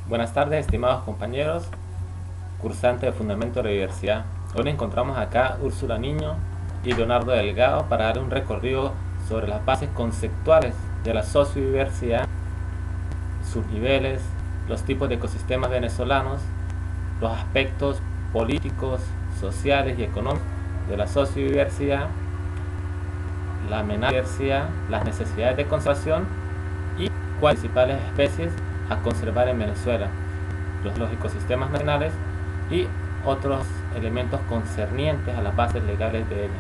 Buenas tardes, estimados compañeros, cursantes de Fundamento de la Diversidad. Hoy nos encontramos acá Úrsula Niño y Leonardo Delgado para dar un recorrido sobre las bases conceptuales de la sociodiversidad, sus niveles, los tipos de ecosistemas venezolanos, los aspectos políticos, sociales y económicos de la sociodiversidad, la amenaza de la diversidad, las necesidades de conservación y cuáles principales especies a conservar en Venezuela, los ecosistemas nacionales y otros elementos concernientes a las bases legales de ella.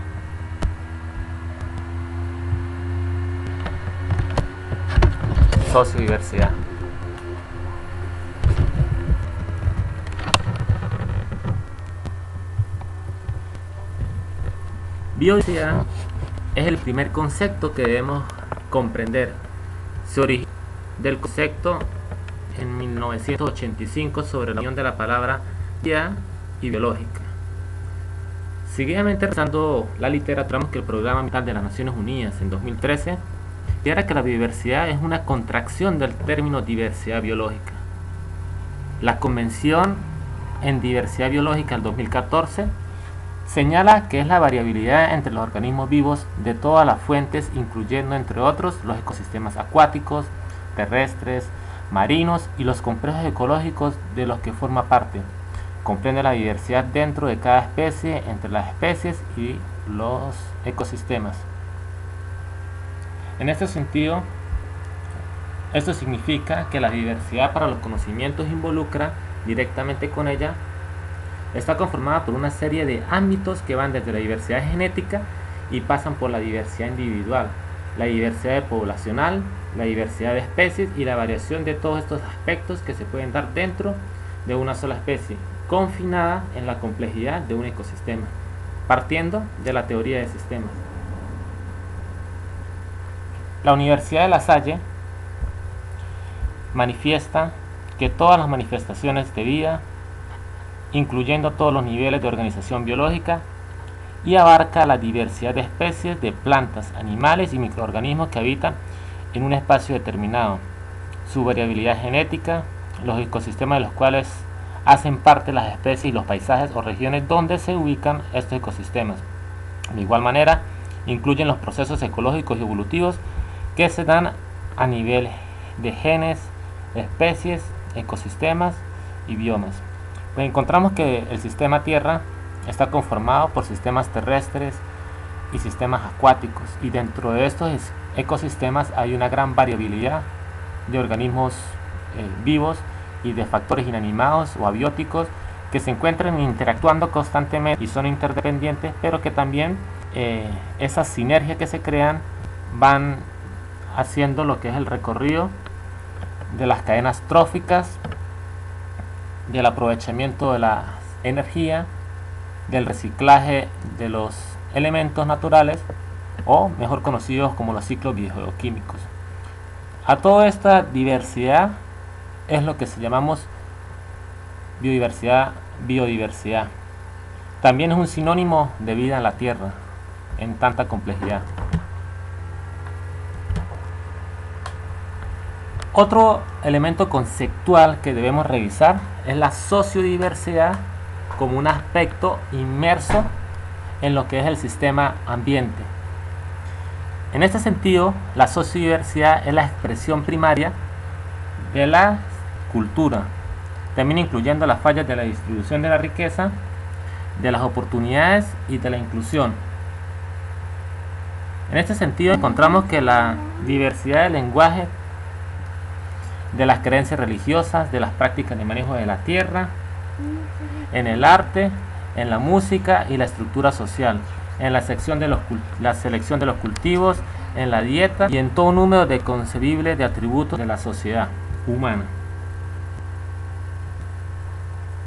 Sociodiversidad. Biodiversidad es el primer concepto que debemos comprender. Se origina del concepto en 1985 sobre la unión de la palabra biología y biológica. Seguidamente, revisando la literatura, vemos que el Programa Ambiental de las Naciones Unidas en 2013 considera que la biodiversidad es una contracción del término diversidad biológica. La Convención en Diversidad Biológica del 2014 señala que es la variabilidad entre los organismos vivos de todas las fuentes, incluyendo entre otros los ecosistemas acuáticos, terrestres, marinos y los complejos ecológicos de los que forma parte. Comprende la diversidad dentro de cada especie, entre las especies y los ecosistemas. En este sentido, esto significa que la diversidad para los conocimientos involucra directamente con ella. Está conformada por una serie de ámbitos que van desde la diversidad genética y pasan por la diversidad individual, la diversidad poblacional, la diversidad de especies y la variación de todos estos aspectos que se pueden dar dentro de una sola especie, confinada en la complejidad de un ecosistema, partiendo de la teoría de sistemas. La Universidad de La Salle manifiesta que todas las manifestaciones de vida, incluyendo todos los niveles de organización biológica, y abarca la diversidad de especies de plantas, animales y microorganismos que habitan en un espacio determinado, su variabilidad genética, los ecosistemas de los cuales hacen parte las especies y los paisajes o regiones donde se ubican estos ecosistemas. De igual manera, incluyen los procesos ecológicos y evolutivos que se dan a nivel de genes, especies, ecosistemas y biomas. Pues encontramos que el sistema Tierra está conformado por sistemas terrestres y sistemas acuáticos, y dentro de estos ecosistemas hay una gran variabilidad de organismos vivos y de factores inanimados o abióticos que se encuentran interactuando constantemente y son interdependientes, pero que también esas sinergias que se crean van haciendo lo que es el recorrido de las cadenas tróficas, del aprovechamiento de la energía, del reciclaje de los elementos naturales, o mejor conocidos como los ciclos biogeoquímicos. A toda esta diversidad es lo que llamamos biodiversidad. También es un sinónimo de vida en la Tierra, en tanta complejidad. Otro elemento conceptual que debemos revisar es la sociodiversidad como un aspecto inmerso en lo que es el sistema ambiente. En este sentido, la sociodiversidad es la expresión primaria de la cultura, también incluyendo las fallas de la distribución de la riqueza, de las oportunidades y de la inclusión. En este sentido, encontramos que la diversidad del lenguaje, de las creencias religiosas, de las prácticas de manejo de la tierra, en el arte, en la música y la estructura social, en la selección de los cultivos, en la dieta y en todo un número de concebibles de atributos de la sociedad humana.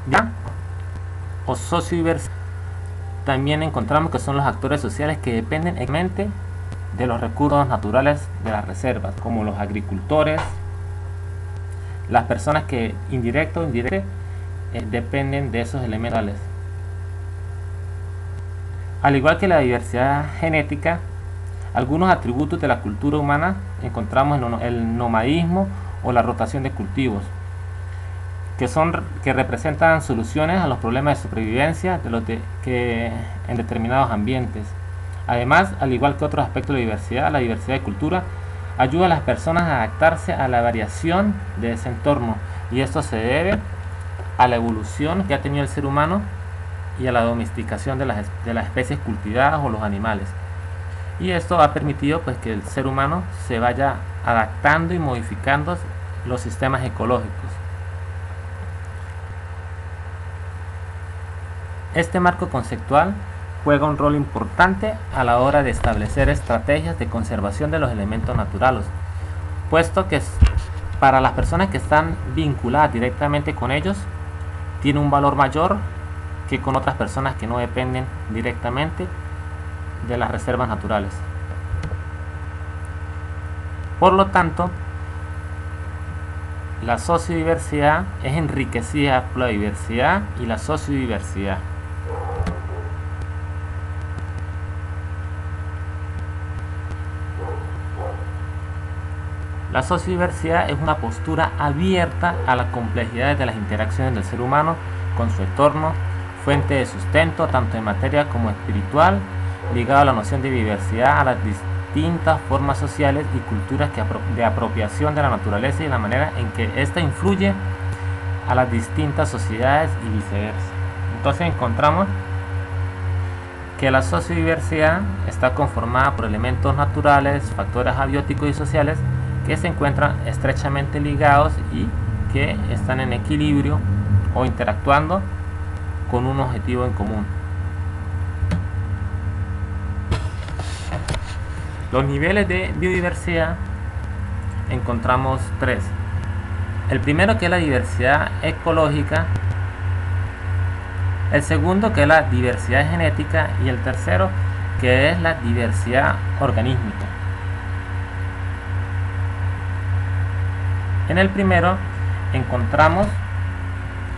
¿Ya? O sociodiversidad. También encontramos que son los actores sociales que dependen exactamente de los recursos naturales de las reservas, como los agricultores, las personas que indirecta o indirectamente dependen de esos elementos. Al igual que la diversidad genética, algunos atributos de la cultura humana encontramos en el nomadismo o la rotación de cultivos. que representan soluciones a los problemas de supervivencia en determinados ambientes. Además, al igual que otros aspectos de la diversidad de cultura ayuda a las personas a adaptarse a la variación de ese entorno, y esto se debe a la evolución que ha tenido el ser humano y a la domesticación de las especies cultivadas o los animales. Y esto ha permitido pues que el ser humano se vaya adaptando y modificando los sistemas ecológicos. Este marco conceptual juega un rol importante a la hora de establecer estrategias de conservación de los elementos naturales, puesto que para las personas que están vinculadas directamente con ellos, tiene un valor mayor que con otras personas que no dependen directamente de las reservas naturales. Por lo tanto, la sociodiversidad es enriquecida por la diversidad y la sociodiversidad. La sociodiversidad es una postura abierta a las complejidades de las interacciones del ser humano con su entorno, fuente de sustento tanto en materia como espiritual, ligado a la noción de diversidad, a las distintas formas sociales y culturas de apropiación de la naturaleza y la manera en que ésta influye a las distintas sociedades y viceversa. Entonces encontramos que la sociodiversidad está conformada por elementos naturales, factores abióticos y sociales que se encuentran estrechamente ligados y que están en equilibrio o interactuando con un objetivo en común. Los niveles de biodiversidad encontramos tres. El primero, que es la diversidad ecológica, el segundo, que es la diversidad genética, y el tercero, que es la diversidad organísmica. En el primero encontramos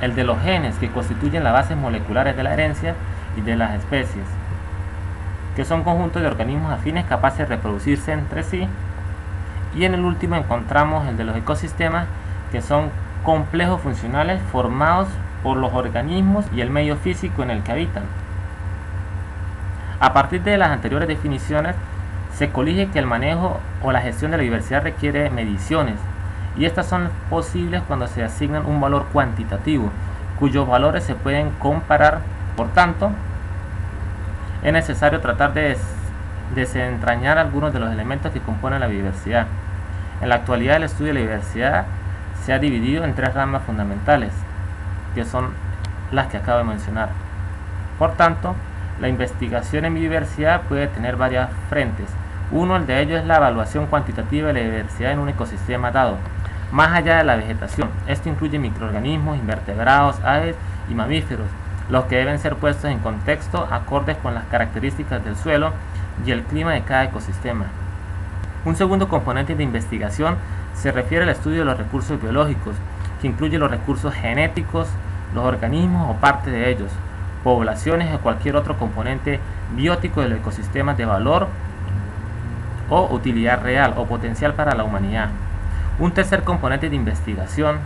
el de los genes, que constituyen las bases moleculares de la herencia y de las especies, que son conjuntos de organismos afines capaces de reproducirse entre sí. Y en el último encontramos el de los ecosistemas, que son complejos funcionales formados por los organismos y el medio físico en el que habitan. A partir de las anteriores definiciones, se colige que el manejo o la gestión de la diversidad requiere mediciones, y estas son posibles cuando se asignan un valor cuantitativo, cuyos valores se pueden comparar. Por tanto, es necesario tratar de desentrañar algunos de los elementos que componen la biodiversidad. En la actualidad, el estudio de la diversidad se ha dividido en tres ramas fundamentales, que son las que acabo de mencionar. Por tanto, la investigación en biodiversidad puede tener varias frentes. Uno de ellos es la evaluación cuantitativa de la diversidad en un ecosistema dado, más allá de la vegetación. Esto incluye microorganismos, invertebrados, aves y mamíferos, los que deben ser puestos en contexto acordes con las características del suelo y el clima de cada ecosistema. Un segundo componente de investigación se refiere al estudio de los recursos biológicos, que incluye los recursos genéticos, los organismos o parte de ellos, poblaciones o cualquier otro componente biótico de los ecosistemas de valor o utilidad real o potencial para la humanidad. Un tercer componente de investigación,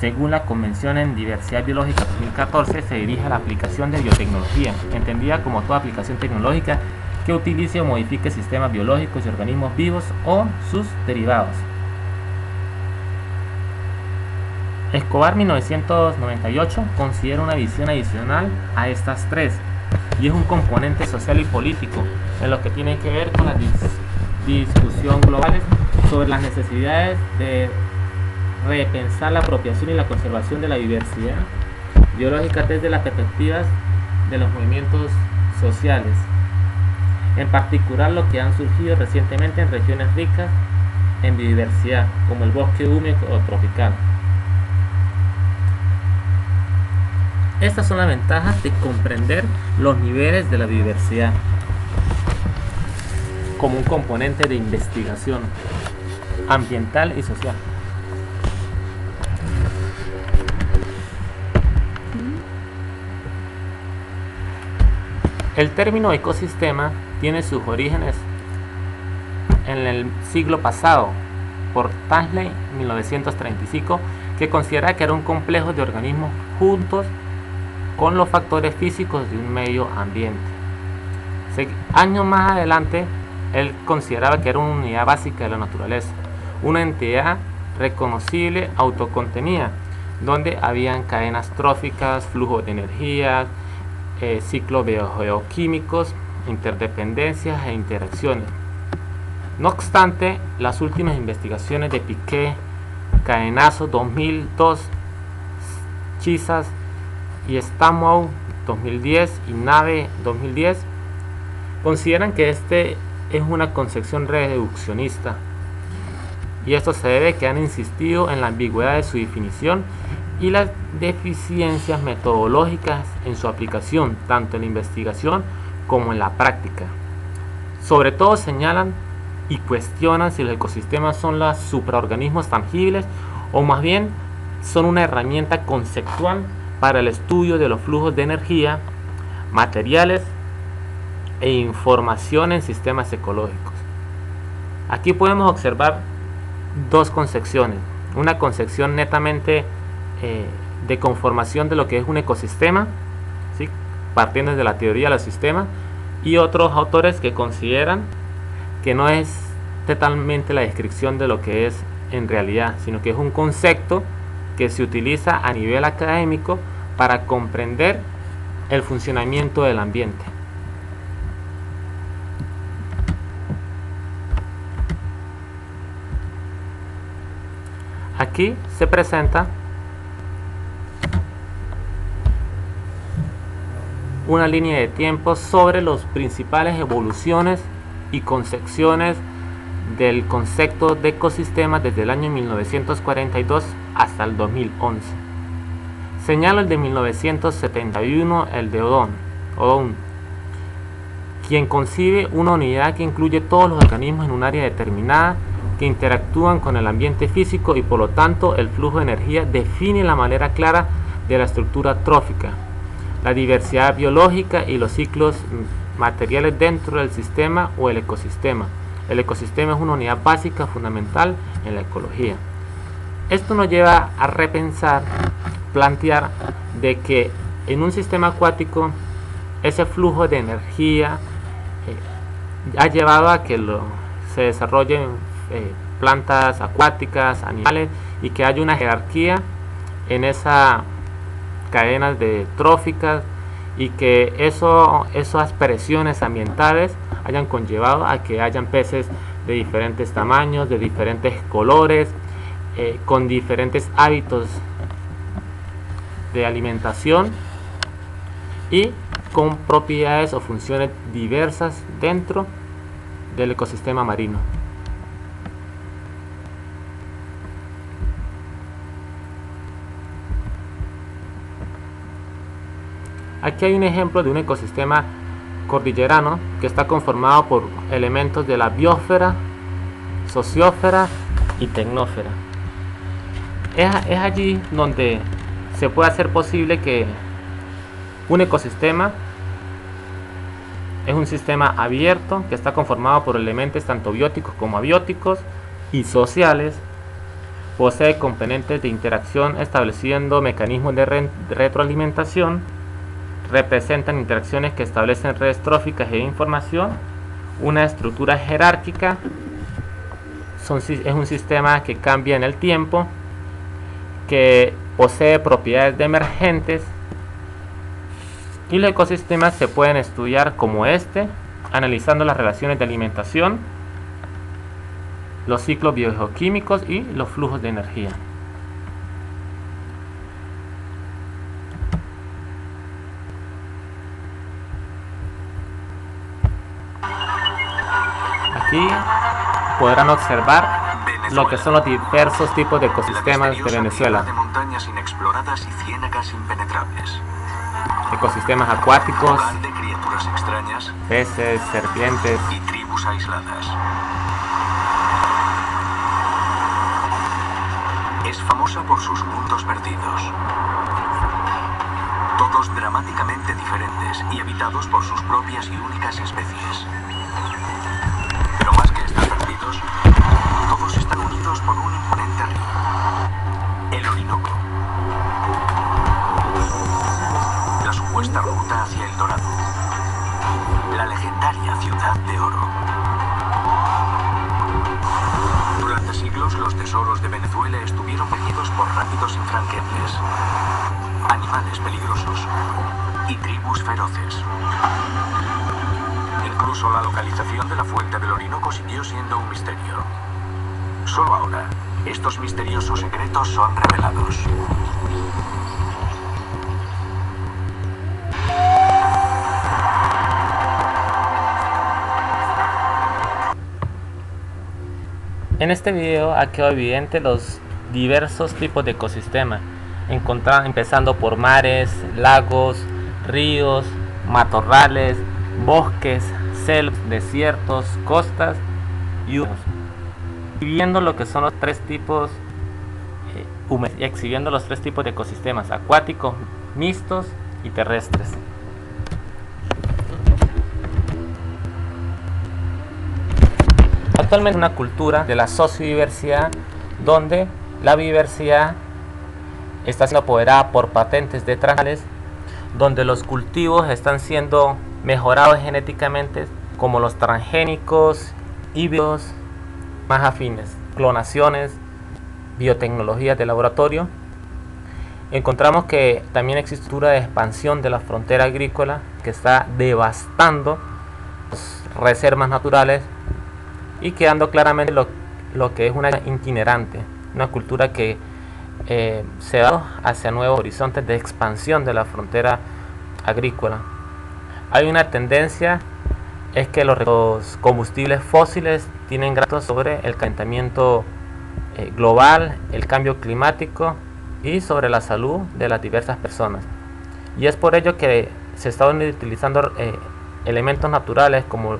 según la Convención en Diversidad Biológica 2014, se dirige a la aplicación de biotecnología, entendida como toda aplicación tecnológica que utilice o modifique sistemas biológicos y organismos vivos o sus derivados. Escobar 1998 considera una visión adicional a estas tres, y es un componente social y político en lo que tiene que ver con la discusión global sobre las necesidades de repensar la apropiación y la conservación de la diversidad biológica desde las perspectivas de los movimientos sociales, en particular lo que han surgido recientemente en regiones ricas en biodiversidad, como el bosque húmedo o tropical. Estas son las ventajas de comprender los niveles de la biodiversidad como un componente de investigación ambiental y social. El término ecosistema tiene sus orígenes en el siglo pasado, por Tansley en 1935, que considera que era un complejo de organismos juntos con los factores físicos de un medio ambiente. Años más adelante, él consideraba que era una unidad básica de la naturaleza, una entidad reconocible, autocontenida, donde habían cadenas tróficas, flujos de energía, ciclos biogeoquímicos, interdependencias e interacciones. No obstante, las últimas investigaciones de Piquet, Cadenazo 2002, Chisas y Stamow 2010 y Nave 2010 consideran que este es una concepción reduccionista, y esto se debe a que han insistido en la ambigüedad de su definición y las deficiencias metodológicas en su aplicación, tanto en la investigación como en la práctica. Sobre todo señalan y cuestionan si los ecosistemas son los supraorganismos tangibles o más bien son una herramienta conceptual para el estudio de los flujos de energía, materiales e información en sistemas ecológicos. Aquí podemos observar dos concepciones: una concepción netamente de conformación de lo que es un ecosistema, ¿sí?, partiendo de la teoría de los sistemas, y otros autores que consideran que no es totalmente la descripción de lo que es en realidad, sino que es un concepto que se utiliza a nivel académico para comprender el funcionamiento del ambiente. Aquí se presenta una línea de tiempo sobre las principales evoluciones y concepciones del concepto de ecosistemas desde el año 1942 hasta el 2011. Señalo el de 1971, el de Odom, quien concibe una unidad que incluye todos los organismos en un área determinada que interactúan con el ambiente físico, y por lo tanto el flujo de energía define la manera clara de la estructura trófica, la diversidad biológica y los ciclos materiales dentro del sistema o el ecosistema. El ecosistema es una unidad básica fundamental en la ecología. Esto nos lleva a repensar, plantear de que en un sistema acuático ese flujo de energía ha llevado a que se desarrollen plantas acuáticas, animales, y que haya una jerarquía en esa cadenas de tróficas, y que esas presiones ambientales hayan conllevado a que hayan peces de diferentes tamaños, de diferentes colores, con diferentes hábitos de alimentación y con propiedades o funciones diversas dentro del ecosistema marino. Aquí hay un ejemplo de un ecosistema cordillerano que está conformado por elementos de la biosfera, sociosfera y tecnósfera. Es allí donde se puede hacer posible que un ecosistema es un sistema abierto que está conformado por elementos tanto bióticos como abióticos y sociales. Posee componentes de interacción estableciendo mecanismos de retroalimentación. Representan interacciones que establecen redes tróficas de información. Una estructura jerárquica. Es un sistema que cambia en el tiempo, que posee propiedades emergentes, y los ecosistemas se pueden estudiar como analizando las relaciones de alimentación, los ciclos biogeoquímicos y los flujos de energía. Aquí podrán observar lo que son los diversos tipos de ecosistemas de Venezuela. De montañas inexploradas y ciénagas impenetrables. Ecosistemas acuáticos, De criaturas extrañas, peces, serpientes y tribus aisladas. Es famosa por sus mundos perdidos. Todos dramáticamente diferentes y habitados por sus propias y únicas especies. Pero más que estar perdidos, todos están unidos por un imponente río, el Orinoco. La supuesta ruta hacia El Dorado. La legendaria Ciudad de Oro. Durante siglos los tesoros de Venezuela estuvieron perdidos por rápidos infranqueables, animales peligrosos y tribus feroces. Incluso la localización de la fuente del Orinoco siguió siendo un misterio. Solo ahora, estos misteriosos secretos son revelados. En este video ha quedado evidente los diversos tipos de ecosistemas, empezando por mares, lagos, ríos, matorrales, bosques, selvas, desiertos, costas y viendo lo que son los tres tipos exhibiendo los tres tipos de ecosistemas: acuáticos, mixtos y terrestres. Actualmente una cultura de la sociodiversidad donde la biodiversidad está siendo apoderada por patentes de transgénicos, donde los cultivos están siendo mejorados genéticamente, como los transgénicos, híbridos más afines, clonaciones, biotecnologías de laboratorio. Encontramos que también existe una cultura de expansión de la frontera agrícola que está devastando las reservas naturales y quedando claramente lo que es una itinerante, una cultura que se va hacia nuevos horizontes de expansión de la frontera agrícola. Hay una tendencia, es que los combustibles fósiles tienen gran impacto sobre el calentamiento global, el cambio climático y sobre la salud de las diversas personas. Y es por ello que se están utilizando elementos naturales como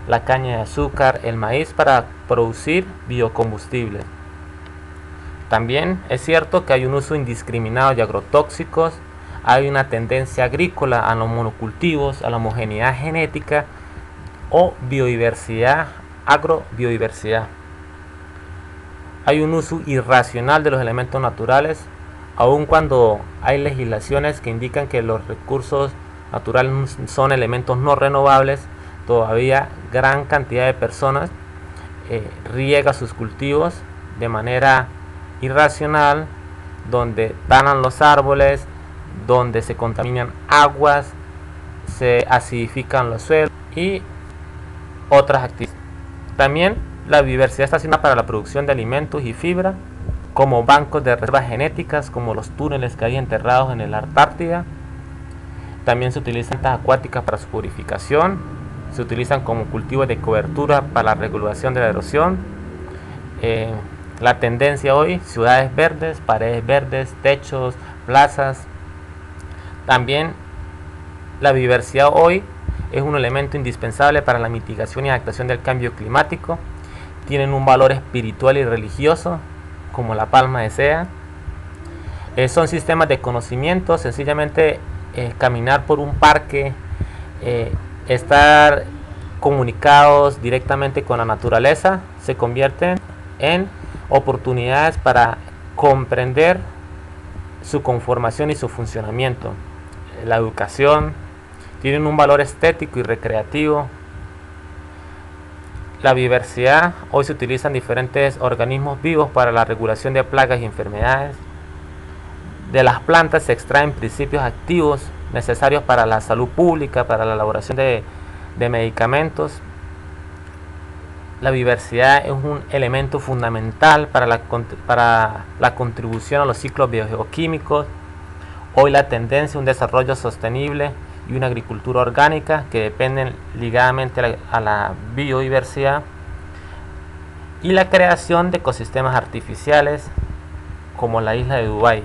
la caña de azúcar, el maíz, para producir biocombustibles. También es cierto que hay un uso indiscriminado de agrotóxicos, hay una tendencia agrícola a los monocultivos, a la homogeneidad genética o biodiversidad, agrobiodiversidad. Hay un uso irracional de los elementos naturales, aun cuando hay legislaciones que indican que los recursos naturales son elementos no renovables. Todavía gran cantidad de personas riega sus cultivos de manera irracional, donde talan los árboles, donde se contaminan aguas, se acidifican los suelos y otras actividades. También la biodiversidad está asignada para la producción de alimentos y fibra, como bancos de reservas genéticas, como los túneles que hay enterrados en la Antártida. También se utilizan plantas acuáticas para su purificación. Se utilizan como cultivos de cobertura para la regulación de la erosión. La tendencia hoy: ciudades verdes, paredes verdes, techos, plazas. También la biodiversidad hoy es un elemento indispensable para la mitigación y adaptación del cambio climático. Tienen un valor espiritual y religioso, como la palma de Sea. Son sistemas de conocimiento. Sencillamente caminar por un parque, estar comunicados directamente con la naturaleza, se convierten en oportunidades para comprender su conformación y su funcionamiento. La educación tiene un valor estético y recreativo. La biodiversidad: hoy se utilizan diferentes organismos vivos para la regulación de plagas y enfermedades. De las plantas se extraen principios activos necesarios para la salud pública, para la elaboración de medicamentos. La biodiversidad es un elemento fundamental para la contribución a los ciclos biogeoquímicos. Hoy la tendencia a un desarrollo sostenible y una agricultura orgánica que dependen ligadamente a la biodiversidad, y la creación de ecosistemas artificiales como la isla de Dubái.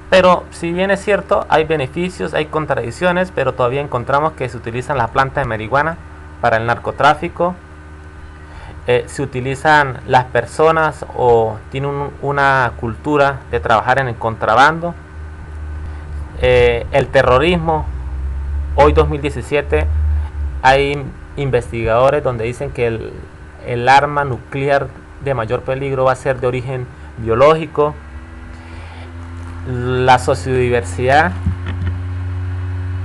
Pero si bien es cierto, hay beneficios, hay contradicciones, pero todavía encontramos que se utilizan las plantas de marihuana para el narcotráfico, se utilizan las personas o tienen una cultura de trabajar en el contrabando. El terrorismo: hoy 2017 hay investigadores donde dicen que el arma nuclear de mayor peligro va a ser de origen biológico. La sociodiversidad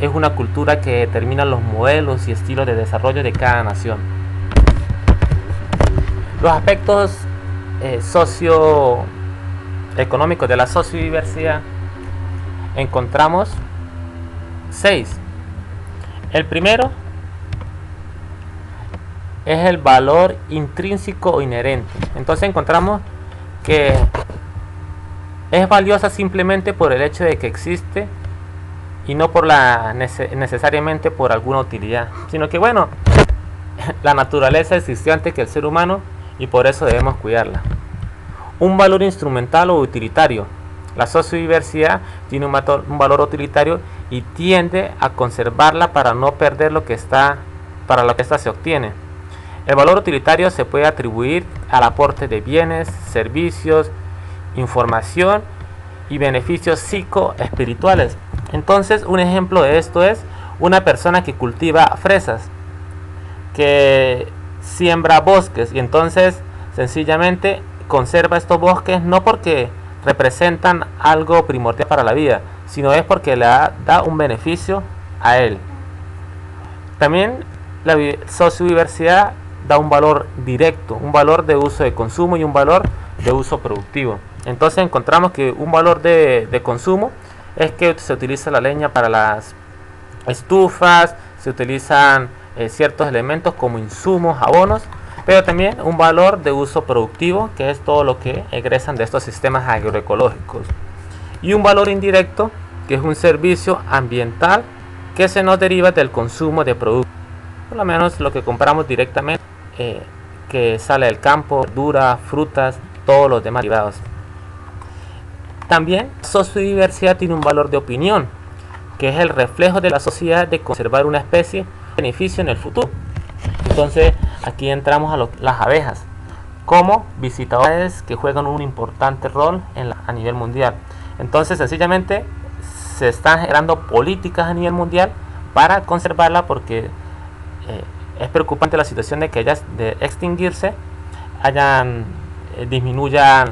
es una cultura que determina los modelos y estilos de desarrollo de cada nación. Los aspectos socioeconómicos de la sociodiversidad encontramos 6. El primero es el valor intrínseco o inherente. Entonces encontramos que es valiosa simplemente por el hecho de que existe y no por necesariamente por alguna utilidad, sino que bueno, la naturaleza existió antes que el ser humano y por eso debemos cuidarla. Un valor instrumental o utilitario. La sociodiversidad tiene un valor utilitario y tiende a conservarla para no perder para lo que ésta se obtiene. El valor utilitario se puede atribuir al aporte de bienes, servicios, información y beneficios psicoespirituales. Entonces, un ejemplo de esto es una persona que cultiva fresas, que siembra bosques y entonces sencillamente conserva estos bosques no porque representan algo primordial para la vida, sino es porque le da un beneficio a él. También la sociodiversidad da un valor directo, un valor de uso de consumo y un valor de uso productivo. Entonces encontramos que un valor de consumo es que se utiliza la leña para las estufas, se utilizan ciertos elementos como insumos, abonos, pero también un valor de uso productivo, que es todo lo que egresan de estos sistemas agroecológicos. Y un valor indirecto, que es un servicio ambiental que se nos deriva del consumo de productos, por lo menos lo que compramos directamente, que sale del campo, verduras, frutas, todos los demás derivados. También la sociodiversidad tiene un valor de opinión, que es el reflejo de la sociedad de conservar una especie de beneficio en el futuro. Entonces aquí entramos a las abejas como visitadores que juegan un importante rol a nivel mundial. Entonces sencillamente se están generando políticas a nivel mundial para conservarla porque es preocupante la situación de que ellas de extinguirse disminuyan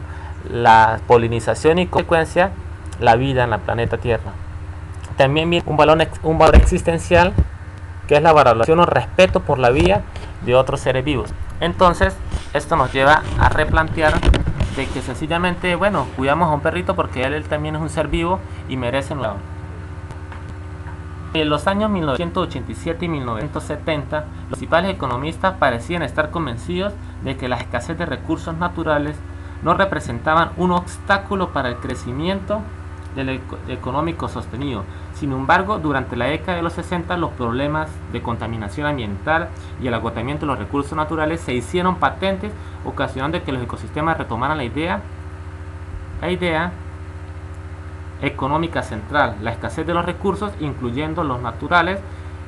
la polinización y consecuencia la vida en el planeta Tierra. También viene un valor existencial, que es la valoración o respeto por la vida de otros seres vivos. Entonces esto nos lleva a replantear de que sencillamente, bueno, cuidamos a un perrito porque él también es un ser vivo y merece un lado. En los años 1987 y 1970, los principales economistas parecían estar convencidos de que la escasez de recursos naturales no representaban un obstáculo para el crecimiento económico sostenido. Sin embargo, durante la década de los 60, los problemas de contaminación ambiental y el agotamiento de los recursos naturales se hicieron patentes, ocasionando que los ecosistemas retomaran la idea económica central, la escasez de los recursos, incluyendo los naturales,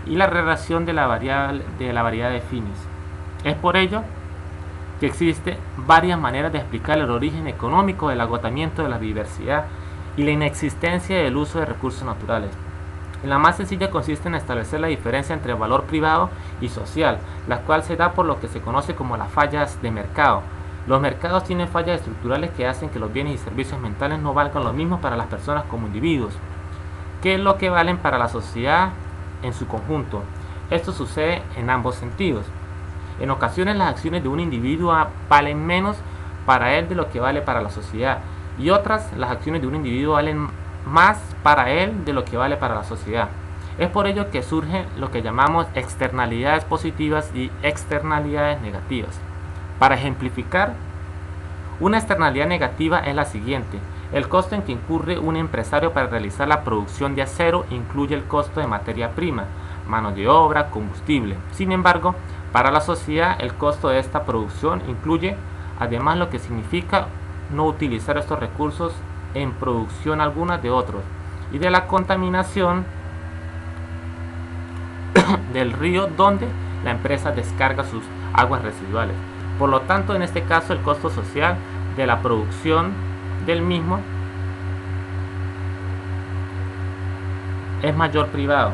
y la relación de la variedad de fines. Es por ello que existen varias maneras de explicar el origen económico del agotamiento de la diversidad y la inexistencia del uso de recursos naturales. La más sencilla consiste en establecer la diferencia entre valor privado y social, la cual se da por lo que se conoce como las fallas de mercado. Los mercados tienen fallas estructurales que hacen que los bienes y servicios mentales no valgan lo mismo para las personas como individuos, que es lo que valen para la sociedad en su conjunto. Esto sucede en ambos sentidos. En ocasiones las acciones de un individuo valen menos para él de lo que vale para la sociedad, y otras las acciones de un individuo valen más para él de lo que vale para la sociedad. Es por ello que surgen lo que llamamos externalidades positivas y externalidades negativas. Para ejemplificar, una externalidad negativa es la siguiente: el costo en que incurre un empresario para realizar la producción de acero incluye el costo de materia prima, mano de obra, combustible. Sin embargo, para la sociedad el costo de esta producción incluye además lo que significa no utilizar estos recursos en producción alguna de otros, y de la contaminación del río donde la empresa descarga sus aguas residuales. Por lo tanto, en este caso el costo social de la producción del mismo es mayor privado.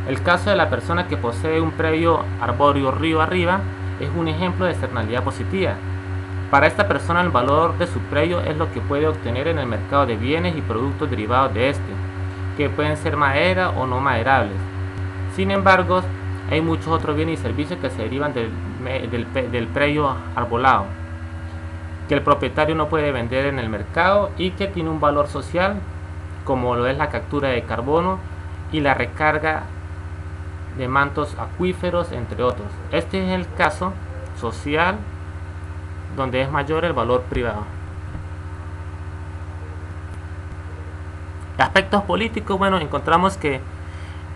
El caso de la persona que posee un predio arbóreo río arriba es un ejemplo de externalidad positiva. Para esta persona el valor de su predio es lo que puede obtener en el mercado de bienes y productos derivados de este, que pueden ser madera o no maderables. Sin embargo, hay muchos otros bienes y servicios que se derivan del predio arbolado, que el propietario no puede vender en el mercado y que tiene un valor social, como lo es la captura de carbono y la recarga de mantos acuíferos, entre otros. Este es el caso social donde es mayor el valor privado. Aspectos políticos, bueno, encontramos que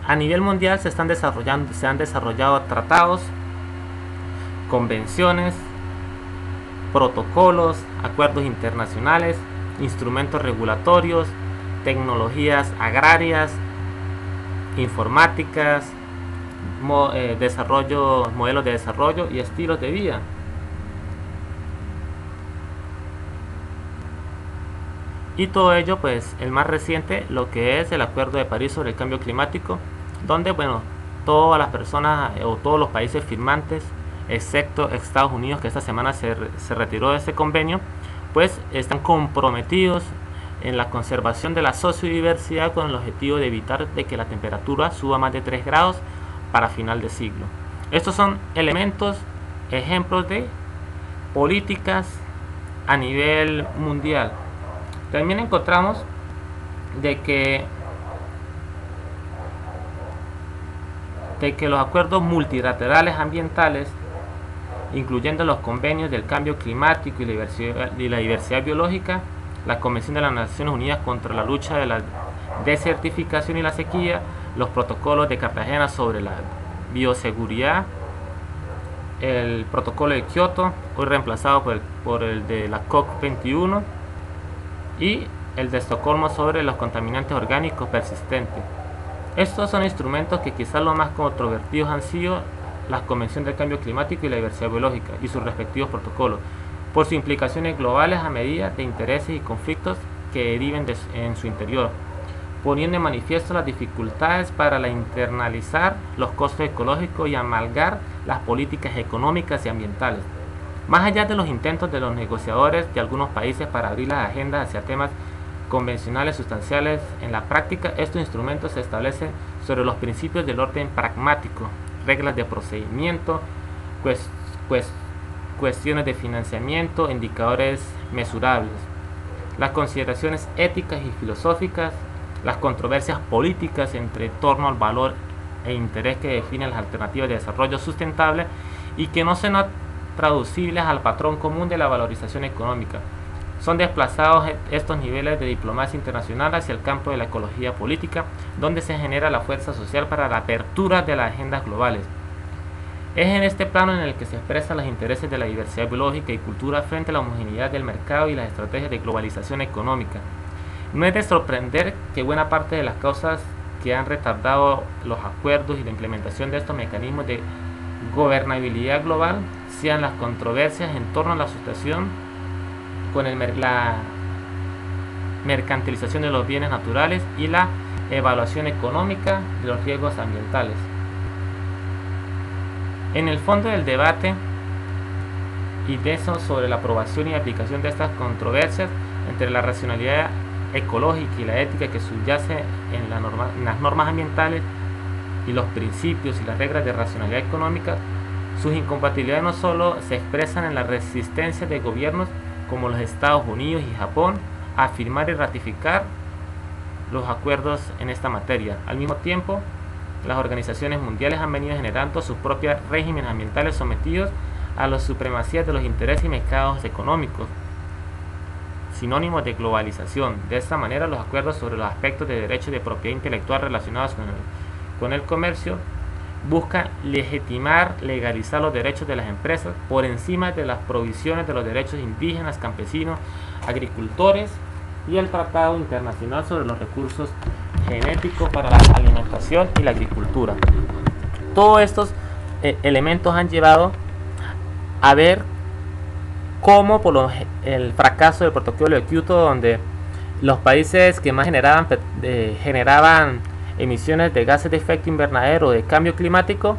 a nivel mundial se han desarrollado tratados, convenciones, protocolos, acuerdos internacionales, instrumentos regulatorios, tecnologías agrarias, informáticas, modelos de desarrollo y estilos de vida. Y todo ello, pues el más reciente, lo que es el Acuerdo de París sobre el cambio climático, donde, bueno, todas las personas o todos los países firmantes, excepto Estados Unidos, que esta semana se retiró de ese convenio, pues están comprometidos en la conservación de la sociodiversidad con el objetivo de evitar de que la temperatura suba más de 3 grados para final de siglo. Estos son ejemplos de políticas a nivel mundial. También encontramos de que los acuerdos multilaterales ambientales, incluyendo los convenios del cambio climático y la diversidad biológica, la Convención de las Naciones Unidas contra la lucha de la desertificación y la sequía, los protocolos de Cartagena sobre la bioseguridad, el protocolo de Kioto, hoy reemplazado por el de la COP21, y el de Estocolmo sobre los contaminantes orgánicos persistentes. Estos son instrumentos que quizás los más controvertidos han sido la Convención del Cambio Climático y la Diversidad Biológica y sus respectivos protocolos, por sus implicaciones globales a medida de intereses y conflictos que deriven en su interior, poniendo en manifiesto las dificultades para internalizar los costos ecológicos y amalgar las políticas económicas y ambientales. Más allá de los intentos de los negociadores de algunos países para abrir las agendas hacia temas convencionales sustanciales, en la práctica estos instrumentos se establecen sobre los principios del orden pragmático, reglas de procedimiento, cuestiones de financiamiento, indicadores mesurables, las consideraciones éticas y filosóficas, las controversias políticas en torno al valor e interés que definen las alternativas de desarrollo sustentable y que no son traducibles al patrón común de la valorización económica. Son desplazados estos niveles de diplomacia internacional hacia el campo de la ecología política, donde se genera la fuerza social para la apertura de las agendas globales. Es en este plano en el que se expresan los intereses de la diversidad biológica y cultura frente a la homogeneidad del mercado y las estrategias de globalización económica. No es de sorprender que buena parte de las causas que han retardado los acuerdos y la implementación de estos mecanismos de gobernabilidad global sean las controversias en torno a la asociación con la mercantilización de los bienes naturales y la evaluación económica de los riesgos ambientales. En el fondo del debate y de eso sobre la aprobación y aplicación de estas controversias entre la racionalidad ecológica y la ética que subyace en las normas ambientales y los principios y las reglas de racionalidad económica, sus incompatibilidades no solo se expresan en la resistencia de gobiernos como los Estados Unidos y Japón a firmar y ratificar los acuerdos en esta materia. Al mismo tiempo, las organizaciones mundiales han venido generando sus propios regímenes ambientales sometidos a la supremacía de los intereses y mercados económicos, sinónimos de globalización. De esta manera, los acuerdos sobre los aspectos de derechos de propiedad intelectual relacionados con el comercio buscan legalizar los derechos de las empresas por encima de las provisiones de los derechos indígenas, campesinos, agricultores y el Tratado Internacional sobre los Recursos Genéticos para la Alimentación y la Agricultura. Todos estos elementos han llevado a ver cómo por el fracaso del protocolo de Kioto, donde los países que más generaban emisiones de gases de efecto invernadero de cambio climático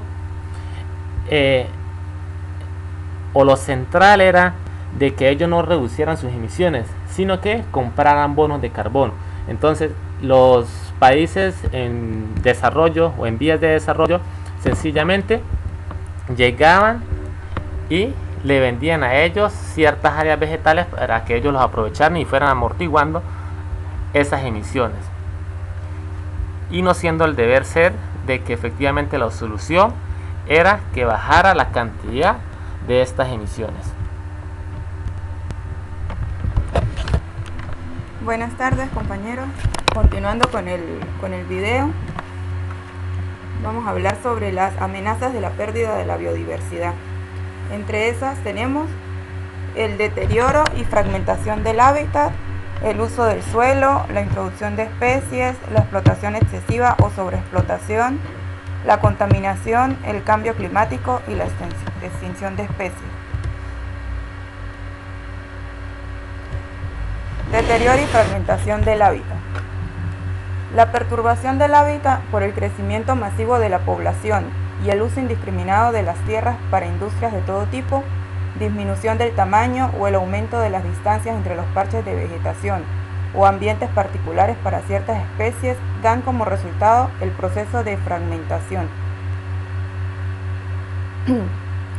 o lo central era de que ellos no reducieran sus emisiones, sino que compraran bonos de carbono. Entonces los países en desarrollo o en vías de desarrollo sencillamente llegaban y le vendían a ellos ciertas áreas vegetales para que ellos los aprovecharan y fueran amortiguando esas emisiones, y no siendo el deber ser de que efectivamente la solución era que bajara la cantidad de estas emisiones. Buenas tardes, compañeros. Continuando con el video, vamos a hablar sobre las amenazas de la pérdida de la biodiversidad. Entre esas tenemos el deterioro y fragmentación del hábitat, el uso del suelo, la introducción de especies, la explotación excesiva o sobreexplotación, la contaminación, el cambio climático y la extinción de especies. Deterioro y fragmentación del hábitat. La perturbación del hábitat por el crecimiento masivo de la población y el uso indiscriminado de las tierras para industrias de todo tipo, disminución del tamaño o el aumento de las distancias entre los parches de vegetación o ambientes particulares para ciertas especies dan como resultado el proceso de fragmentación,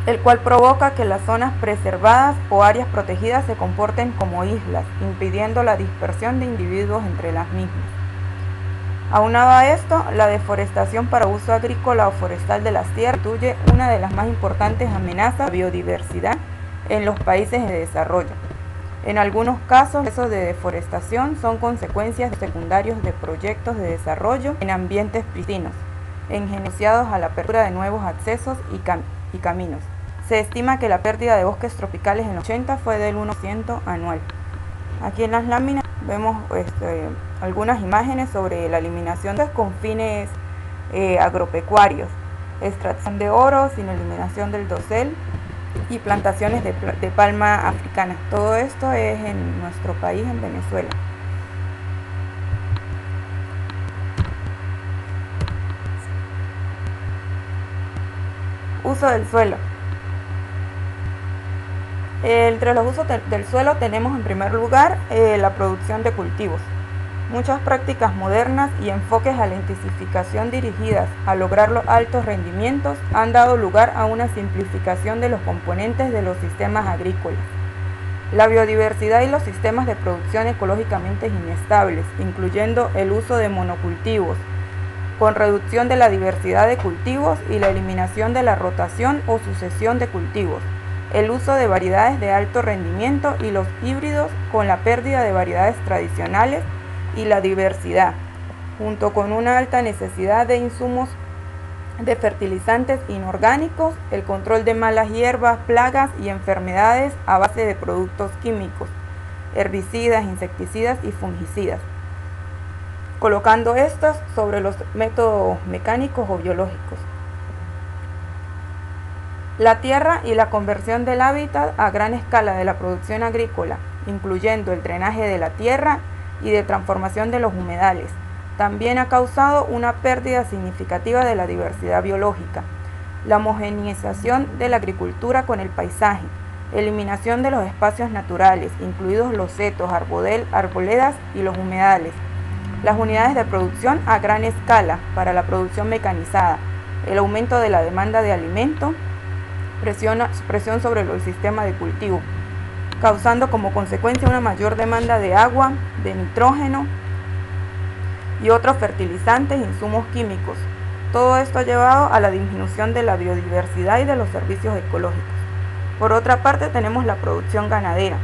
el cual provoca que las zonas preservadas o áreas protegidas se comporten como islas, impidiendo la dispersión de individuos entre las mismas. Aunado a esto, la deforestación para uso agrícola o forestal de las tierras constituye una de las más importantes amenazas a la biodiversidad en los países de desarrollo. En algunos casos, los procesos de deforestación son consecuencias secundarias de proyectos de desarrollo en ambientes pristinos, asociados a la apertura de nuevos accesos y caminos. Se estima que la pérdida de bosques tropicales en los 80 fue del 1% anual. Aquí en las láminas vemos algunas imágenes sobre la eliminación con fines agropecuarios, extracción de oro sin eliminación del dosel y plantaciones de palma africana. Todo esto es en nuestro país, en Venezuela. Uso del suelo. Entre los usos del suelo tenemos en primer lugar la producción de cultivos. Muchas prácticas modernas y enfoques a la intensificación dirigidas a lograr los altos rendimientos han dado lugar a una simplificación de los componentes de los sistemas agrícolas. La biodiversidad y los sistemas de producción ecológicamente inestables, incluyendo el uso de monocultivos, con reducción de la diversidad de cultivos y la eliminación de la rotación o sucesión de cultivos, el uso de variedades de alto rendimiento y los híbridos con la pérdida de variedades tradicionales y la diversidad, junto con una alta necesidad de insumos de fertilizantes inorgánicos, el control de malas hierbas, plagas y enfermedades a base de productos químicos, herbicidas, insecticidas y fungicidas, colocando estos sobre los métodos mecánicos o biológicos. La tierra y la conversión del hábitat a gran escala de la producción agrícola, incluyendo el drenaje de la tierra y de transformación de los humedales, también ha causado una pérdida significativa de la diversidad biológica. La homogeneización de la agricultura con el paisaje, eliminación de los espacios naturales, incluidos los setos, arboledas y los humedales, las unidades de producción a gran escala para la producción mecanizada, el aumento de la demanda de alimento, presión sobre el sistema de cultivo, causando como consecuencia una mayor demanda de agua, de nitrógeno y otros fertilizantes e insumos químicos. Todo esto ha llevado a la disminución de la biodiversidad y de los servicios ecológicos. Por otra parte, tenemos la producción ganadera.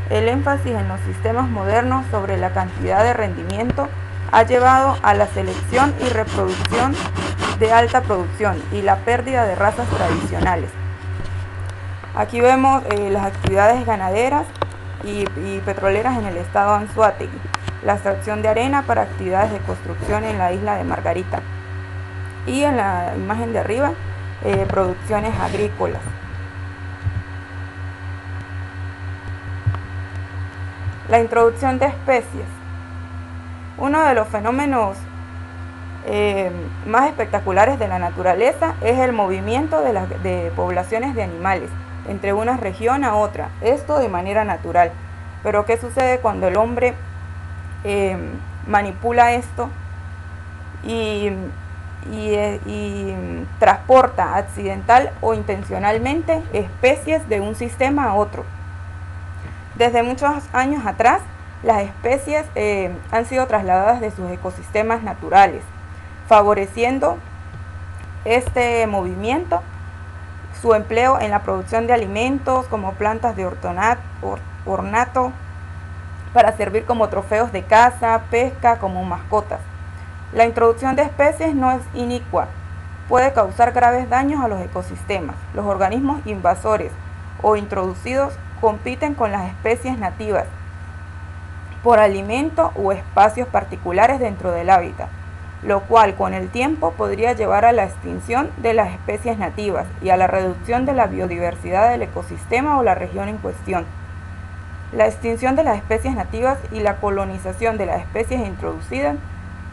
El énfasis en los sistemas modernos sobre la cantidad de rendimiento ha llevado a la selección y reproducción de alta producción y la pérdida de razas tradicionales. Aquí vemos las actividades ganaderas y petroleras en el estado Anzoátegui, la extracción de arena para actividades de construcción en la isla de Margarita, y en la imagen de arriba, producciones agrícolas. La introducción de especies. Uno de los fenómenos más espectaculares de la naturaleza es el movimiento de poblaciones de animales, entre una región a otra, esto de manera natural. Pero ¿qué sucede cuando el hombre manipula esto y transporta accidental o intencionalmente especies de un sistema a otro? Desde muchos años atrás, las especies han sido trasladadas de sus ecosistemas naturales, favoreciendo este movimiento, su empleo en la producción de alimentos como plantas de ornato, para servir como trofeos de caza, pesca, como mascotas. La introducción de especies no es inicua, puede causar graves daños a los ecosistemas. Los organismos invasores o introducidos compiten con las especies nativas por alimento o espacios particulares dentro del hábitat, lo cual con el tiempo podría llevar a la extinción de las especies nativas y a la reducción de la biodiversidad del ecosistema o la región en cuestión. La extinción de las especies nativas y la colonización de las especies introducidas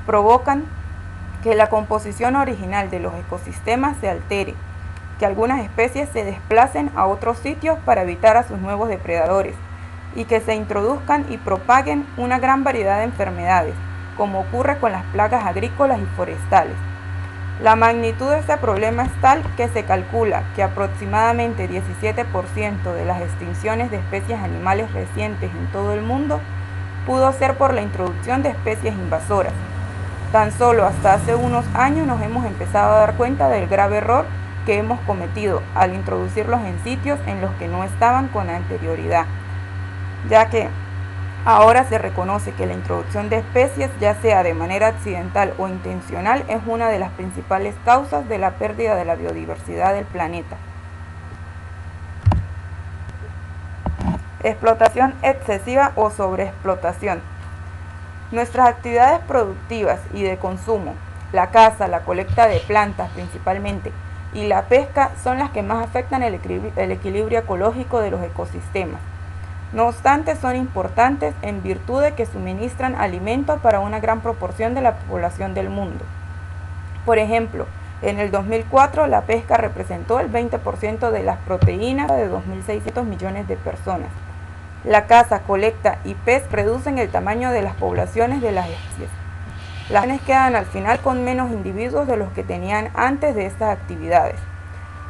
provocan que la composición original de los ecosistemas se altere, que algunas especies se desplacen a otros sitios para evitar a sus nuevos depredadores y que se introduzcan y propaguen una gran variedad de enfermedades, como ocurre con las plagas agrícolas y forestales. La magnitud de este problema es tal que se calcula que aproximadamente 17% de las extinciones de especies animales recientes en todo el mundo pudo ser por la introducción de especies invasoras. Tan solo hasta hace unos años nos hemos empezado a dar cuenta del grave error que hemos cometido al introducirlos en sitios en los que no estaban con anterioridad, ya que ahora se reconoce que la introducción de especies, ya sea de manera accidental o intencional, es una de las principales causas de la pérdida de la biodiversidad del planeta. Explotación excesiva o sobreexplotación. Nuestras actividades productivas y de consumo, la caza, la colecta de plantas principalmente, y la pesca son las que más afectan el equilibrio ecológico de los ecosistemas. No obstante, son importantes en virtud de que suministran alimento para una gran proporción de la población del mundo. Por ejemplo, en el 2004 la pesca representó el 20% de las proteínas de 2.600 millones de personas. La caza, colecta y pesca reducen el tamaño de las poblaciones de las especies. Las poblaciones quedan al final con menos individuos de los que tenían antes de estas actividades.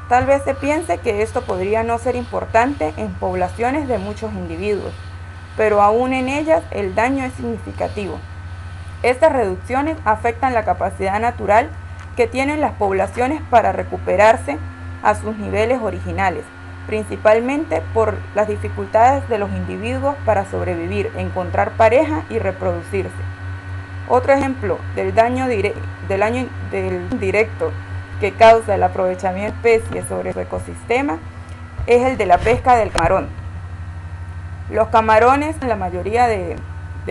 Tal vez se piense que esto podría no ser importante en poblaciones de muchos individuos, pero aún en ellas el daño es significativo. Estas reducciones afectan la capacidad natural que tienen las poblaciones para recuperarse a sus niveles originales, principalmente por las dificultades de los individuos para sobrevivir, encontrar pareja y reproducirse. Otro ejemplo del daño directo que causa el aprovechamiento de especies sobre su ecosistema es el de la pesca del camarón. Los camarones, en la mayoría de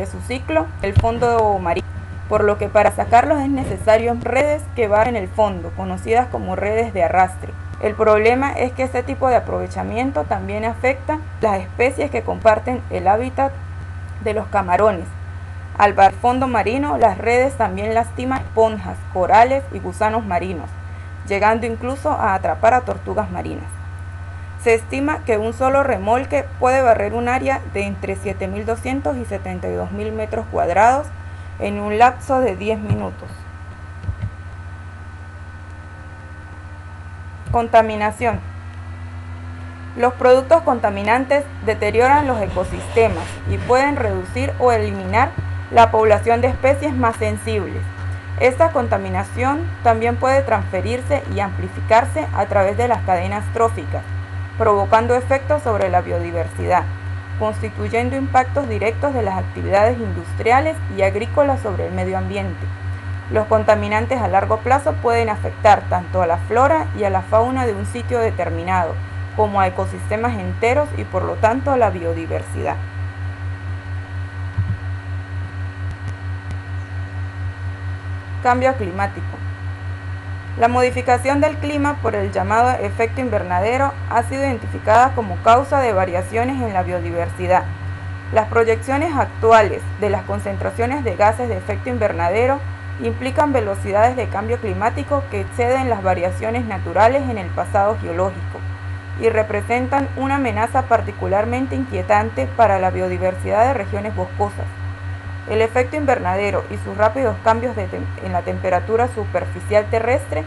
su ciclo, el fondo marino, por lo que para sacarlos es necesario redes que van en el fondo, conocidas como redes de arrastre. El problema es que este tipo de aprovechamiento también afecta las especies que comparten el hábitat de los camarones. Al fondo marino, las redes también lastiman esponjas, corales y gusanos marinos, llegando incluso a atrapar a tortugas marinas. Se estima que un solo remolque puede barrer un área de entre 7.200 y 72.000 metros cuadrados en un lapso de 10 minutos. Contaminación. Los productos contaminantes deterioran los ecosistemas y pueden reducir o eliminar la población de especies más sensibles. Esta contaminación también puede transferirse y amplificarse a través de las cadenas tróficas, provocando efectos sobre la biodiversidad, constituyendo impactos directos de las actividades industriales y agrícolas sobre el medio ambiente. Los contaminantes a largo plazo pueden afectar tanto a la flora y a la fauna de un sitio determinado, como a ecosistemas enteros y por lo tanto a la biodiversidad. Cambio climático. La modificación del clima por el llamado efecto invernadero ha sido identificada como causa de variaciones en la biodiversidad. Las proyecciones actuales de las concentraciones de gases de efecto invernadero implican velocidades de cambio climático que exceden las variaciones naturales en el pasado geológico. y representan una amenaza particularmente inquietante para la biodiversidad de regiones boscosas. El efecto invernadero y sus rápidos cambios en la temperatura superficial terrestre,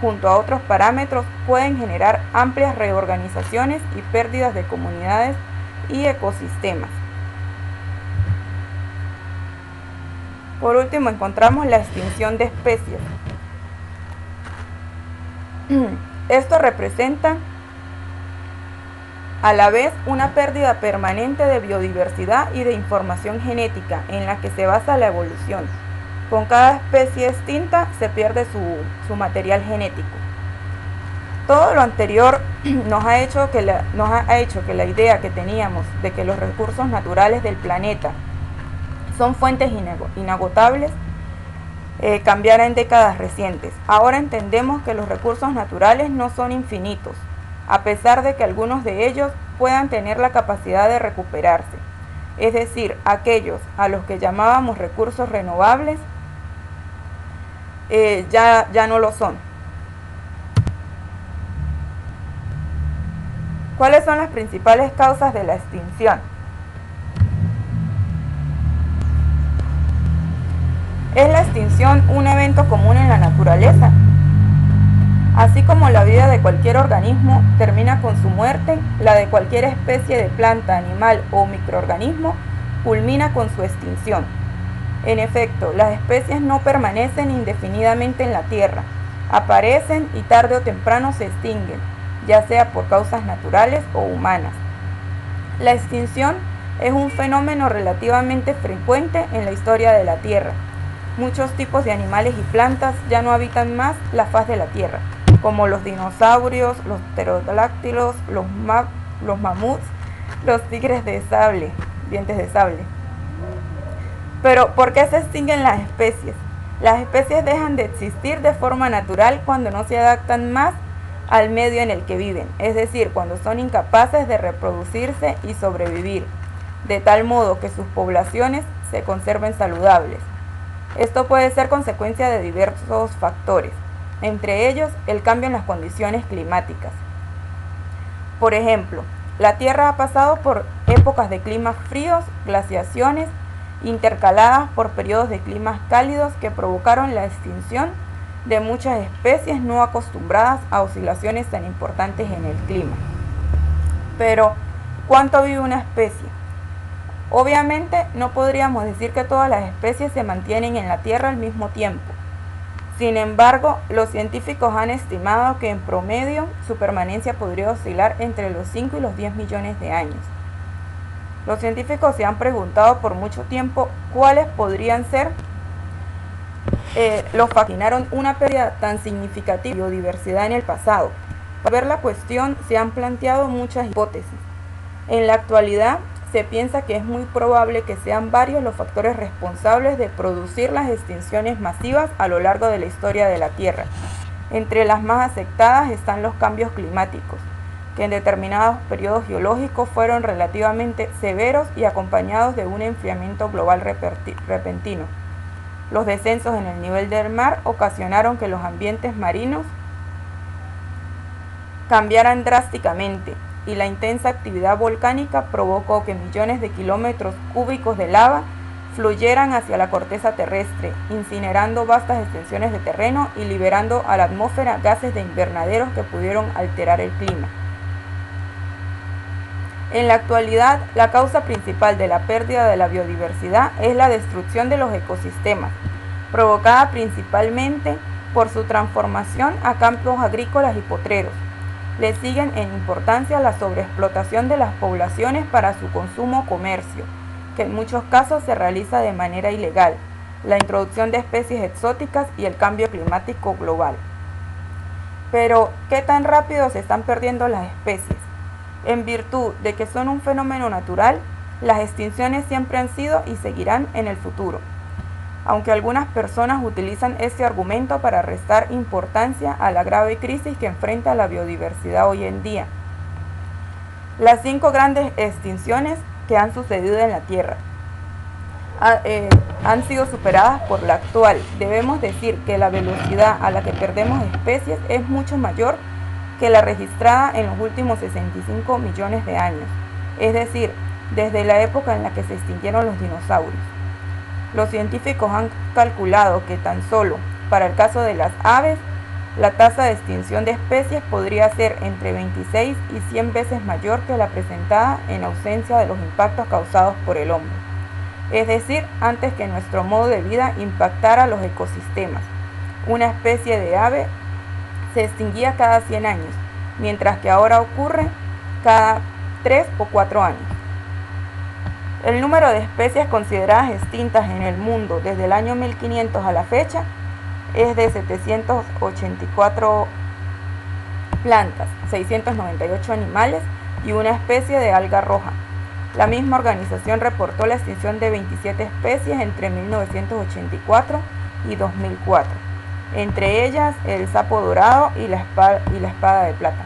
junto a otros parámetros, pueden generar amplias reorganizaciones y pérdidas de comunidades y ecosistemas. Por último, encontramos la extinción de especies. Esto representa a la vez una pérdida permanente de biodiversidad y de información genética en la que se basa la evolución. Con cada especie extinta se pierde su material genético. Todo lo anterior nos ha hecho que la idea que teníamos de que los recursos naturales del planeta son fuentes inagotables cambiara en décadas recientes. Ahora entendemos que los recursos naturales no son infinitos, a pesar de que algunos de ellos puedan tener la capacidad de recuperarse. Es decir, aquellos a los que llamábamos recursos renovables ya no lo son. ¿Cuáles son las principales causas de la extinción? ¿Es la extinción un evento común en la naturaleza? Así como la vida de cualquier organismo termina con su muerte, la de cualquier especie de planta, animal o microorganismo culmina con su extinción. En efecto, las especies no permanecen indefinidamente en la Tierra, aparecen y tarde o temprano se extinguen, ya sea por causas naturales o humanas. La extinción es un fenómeno relativamente frecuente en la historia de la Tierra. Muchos tipos de animales y plantas ya no habitan más la faz de la Tierra, como los dinosaurios, los pterodáctilos, los mamuts, los tigres de sable, dientes de sable. Pero, ¿por qué se extinguen las especies? Las especies dejan de existir de forma natural cuando no se adaptan más al medio en el que viven, es decir, cuando son incapaces de reproducirse y sobrevivir, de tal modo que sus poblaciones se conserven saludables. Esto puede ser consecuencia de diversos factores, entre ellos el cambio en las condiciones climáticas. Por ejemplo, la Tierra ha pasado por épocas de climas fríos, glaciaciones, intercaladas por periodos de climas cálidos que provocaron la extinción de muchas especies no acostumbradas a oscilaciones tan importantes en el clima. Pero, ¿cuánto vive una especie? Obviamente, no podríamos decir que todas las especies se mantienen en la Tierra al mismo tiempo. Sin embargo, los científicos han estimado que en promedio su permanencia podría oscilar entre los 5 y los 10 millones de años. Los científicos se han preguntado por mucho tiempo cuáles podrían ser los fascinaron una pérdida tan significativa de biodiversidad en el pasado. Para ver la cuestión se han planteado muchas hipótesis. En la actualidad se piensa que es muy probable que sean varios los factores responsables de producir las extinciones masivas a lo largo de la historia de la Tierra. Entre las más aceptadas están los cambios climáticos, que en determinados periodos geológicos fueron relativamente severos y acompañados de un enfriamiento global repentino. Los descensos en el nivel del mar ocasionaron que los ambientes marinos cambiaran drásticamente, y la intensa actividad volcánica provocó que millones de kilómetros cúbicos de lava fluyeran hacia la corteza terrestre, incinerando vastas extensiones de terreno y liberando a la atmósfera gases de invernaderos que pudieron alterar el clima. En la actualidad, la causa principal de la pérdida de la biodiversidad es la destrucción de los ecosistemas, provocada principalmente por su transformación a campos agrícolas y potreros. Le siguen en importancia la sobreexplotación de las poblaciones para su consumo o comercio, que en muchos casos se realiza de manera ilegal, la introducción de especies exóticas y el cambio climático global. Pero, ¿qué tan rápido se están perdiendo las especies? En virtud de que son un fenómeno natural, las extinciones siempre han sido y seguirán en el futuro, aunque algunas personas utilizan este argumento para restar importancia a la grave crisis que enfrenta la biodiversidad hoy en día. Las 5 grandes extinciones que han sucedido en la Tierra han sido superadas por la actual. Debemos decir que la velocidad a la que perdemos especies es mucho mayor que la registrada en los últimos 65 millones de años, es decir, desde la época en la que se extinguieron los dinosaurios. Los científicos han calculado que tan solo para el caso de las aves, la tasa de extinción de especies podría ser entre 26 y 100 veces mayor que la presentada en ausencia de los impactos causados por el hombre, es decir, antes que nuestro modo de vida impactara los ecosistemas. Una especie de ave se extinguía cada 100 años, mientras que ahora ocurre cada 3 o 4 años. El número de especies consideradas extintas en el mundo desde el año 1500 a la fecha es de 784 plantas, 698 animales y una especie de alga roja. La misma organización reportó la extinción de 27 especies entre 1984 y 2004, entre ellas el sapo dorado y la espada de plata.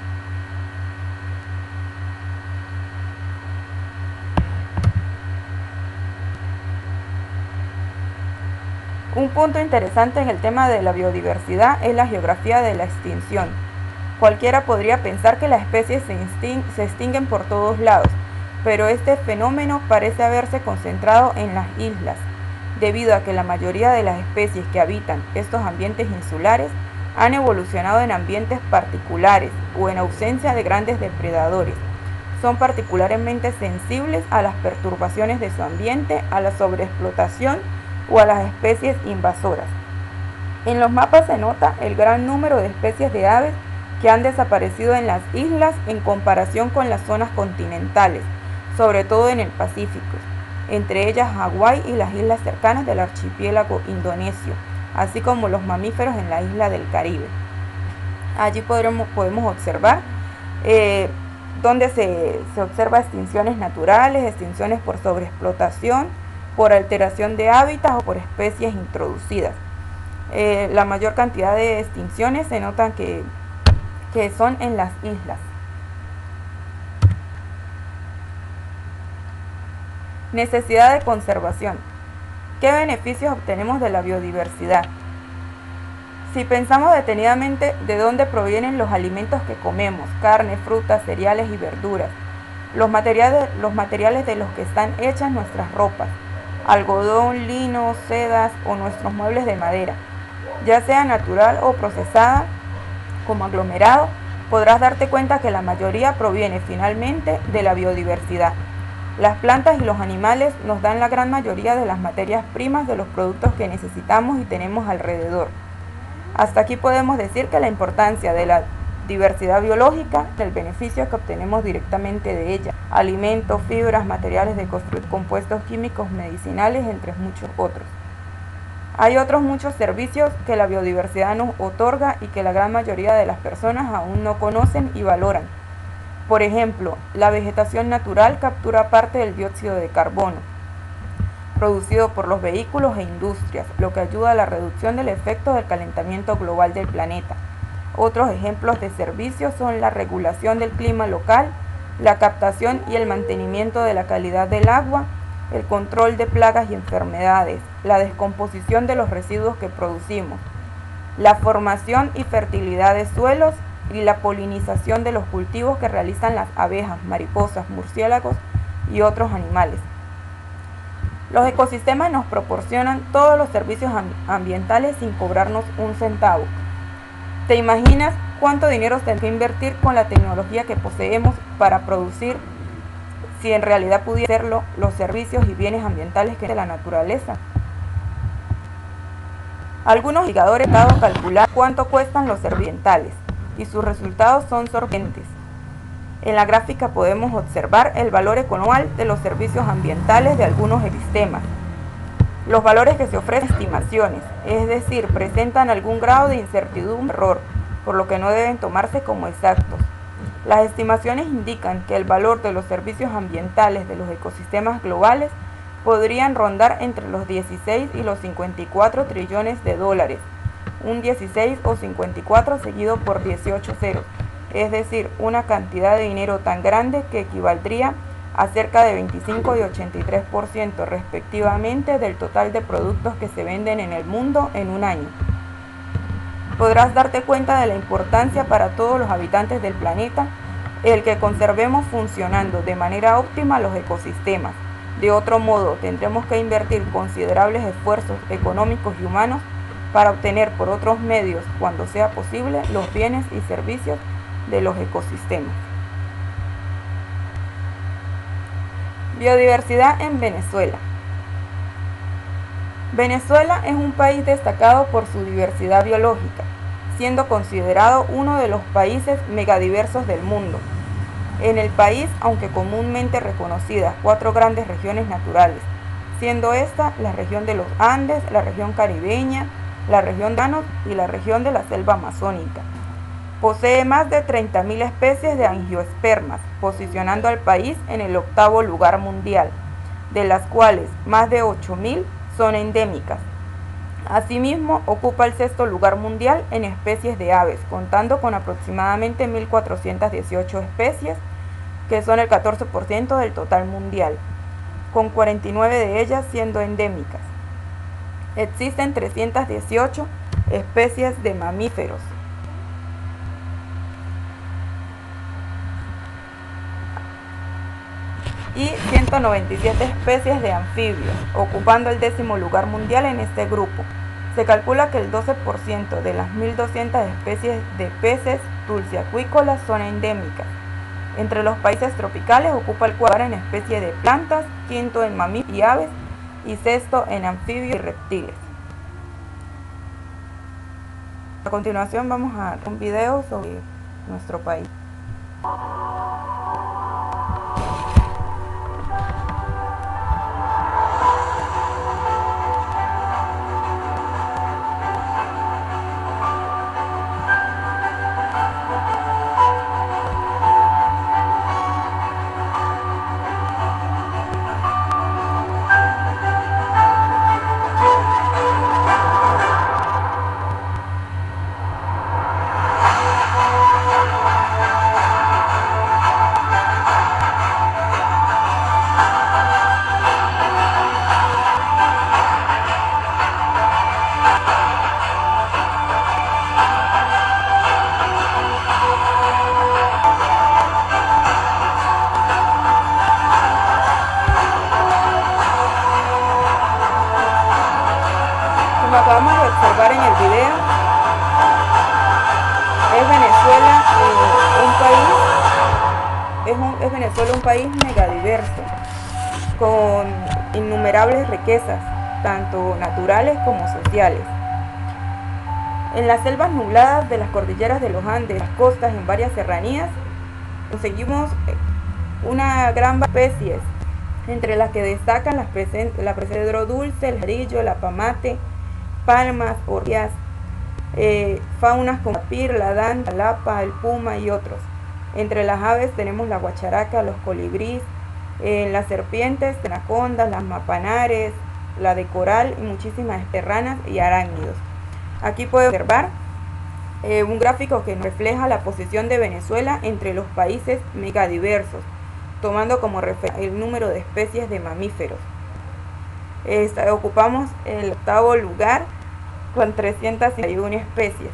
Un punto interesante en el tema de la biodiversidad es la geografía de la extinción. Cualquiera podría pensar que las especies se extinguen por todos lados, pero este fenómeno parece haberse concentrado en las islas, debido a que la mayoría de las especies que habitan estos ambientes insulares han evolucionado en ambientes particulares o en ausencia de grandes depredadores. Son particularmente sensibles a las perturbaciones de su ambiente, a la sobreexplotación o a las especies invasoras. En los mapas se nota el gran número de especies de aves que han desaparecido en las islas en comparación con las zonas continentales, sobre todo en el Pacífico, entre ellas Hawái y las islas cercanas del archipiélago indonesio, así como los mamíferos en la isla del Caribe. Allí podemos observar donde se observa extinciones naturales, extinciones por sobreexplotación, por alteración de hábitats o por especies introducidas. La mayor cantidad de extinciones se notan que son en las islas. Necesidad de conservación. ¿Qué beneficios obtenemos de la biodiversidad? Si pensamos detenidamente de dónde provienen los alimentos que comemos, carne, frutas, cereales y verduras, los materiales de los que están hechas nuestras ropas, algodón, lino, sedas o nuestros muebles de madera, ya sea natural o procesada como aglomerado, podrás darte cuenta que la mayoría proviene finalmente de la biodiversidad. Las plantas y los animales nos dan la gran mayoría de las materias primas de los productos que necesitamos y tenemos alrededor. Hasta aquí podemos decir que la importancia de la diversidad biológica, el beneficio que obtenemos directamente de ella, alimentos, fibras, materiales de construir, compuestos químicos, medicinales, entre muchos otros. Hay otros muchos servicios que la biodiversidad nos otorga y que la gran mayoría de las personas aún no conocen y valoran. Por ejemplo, la vegetación natural captura parte del dióxido de carbono producido por los vehículos e industrias, lo que ayuda a la reducción del efecto del calentamiento global del planeta. Otros ejemplos de servicios son la regulación del clima local, la captación y el mantenimiento de la calidad del agua, el control de plagas y enfermedades, la descomposición de los residuos que producimos, la formación y fertilidad de suelos y la polinización de los cultivos que realizan las abejas, mariposas, murciélagos y otros animales. Los ecosistemas nos proporcionan todos los servicios ambientales sin cobrarnos un centavo. ¿Te imaginas cuánto dinero se tiene que invertir con la tecnología que poseemos para producir, si en realidad pudiera serlo, los servicios y bienes ambientales que es de la naturaleza? Algunos investigadores han dado a calcular cuánto cuestan los servicios ambientales y sus resultados son sorprendentes. En la gráfica podemos observar el valor económico de los servicios ambientales de algunos ecosistemas. Los valores que se ofrecen son estimaciones, es decir, presentan algún grado de incertidumbre o error, por lo que no deben tomarse como exactos. Las estimaciones indican que el valor de los servicios ambientales de los ecosistemas globales podrían rondar entre los 16 y los 54 trillones de dólares, un 16 o 54 seguido por 18 ceros, es decir, una cantidad de dinero tan grande que equivaldría a cerca de 25 y 83% respectivamente del total de productos que se venden en el mundo en un año. podrás darte cuenta de la importancia para todos los habitantes del planeta el que conservemos funcionando de manera óptima los ecosistemas. De otro modo, tendremos que invertir considerables esfuerzos económicos y humanos para obtener por otros medios, cuando sea posible, los bienes y servicios de los ecosistemas. Biodiversidad en Venezuela. Venezuela es un país destacado por su diversidad biológica, siendo considerado uno de los países megadiversos del mundo. En el país, aunque comúnmente reconocidas 4 grandes regiones naturales, siendo esta la región de los Andes, la región caribeña, la región de Llanos y la región de la selva amazónica. Posee más de 30.000 especies de angiospermas, posicionando al país en el 8º lugar mundial, de las cuales más de 8.000 son endémicas. Asimismo, ocupa el 6º lugar mundial en especies de aves, contando con aproximadamente 1.418 especies, que son el 14% del total mundial, con 49 de ellas siendo endémicas. Existen 318 especies de mamíferos. Y 197 especies de anfibios, ocupando el 10º lugar mundial en este grupo. Se calcula que el 12% de las 1.200 especies de peces dulceacuícolas son endémicas. Entre los países tropicales ocupa el 4º lugar en especies de plantas, 5º en mamíferos y aves y 6º en anfibios y reptiles. A continuación vamos a ver un video sobre nuestro país. Como acabamos de observar en el video, es Venezuela un país megadiverso, con innumerables riquezas, tanto naturales como sociales. En las selvas nubladas de las cordilleras de los Andes, las costas, en varias serranías, conseguimos una gran variedad de especies, entre las que destacan la cedro dulce, el jarillo, la pamate, palmas, orquídeas, faunas como el tapir, la danta, la lapa, el puma y otros. Entre las aves tenemos la guacharaca, los colibríes, las serpientes, las anacondas, las mapanares, la de coral y muchísimas ranas y arácnidos. Aquí puede observar un gráfico que refleja la posición de Venezuela entre los países megadiversos, tomando como referencia el número de especies de mamíferos. Ocupamos el 8º lugar con 351 especies.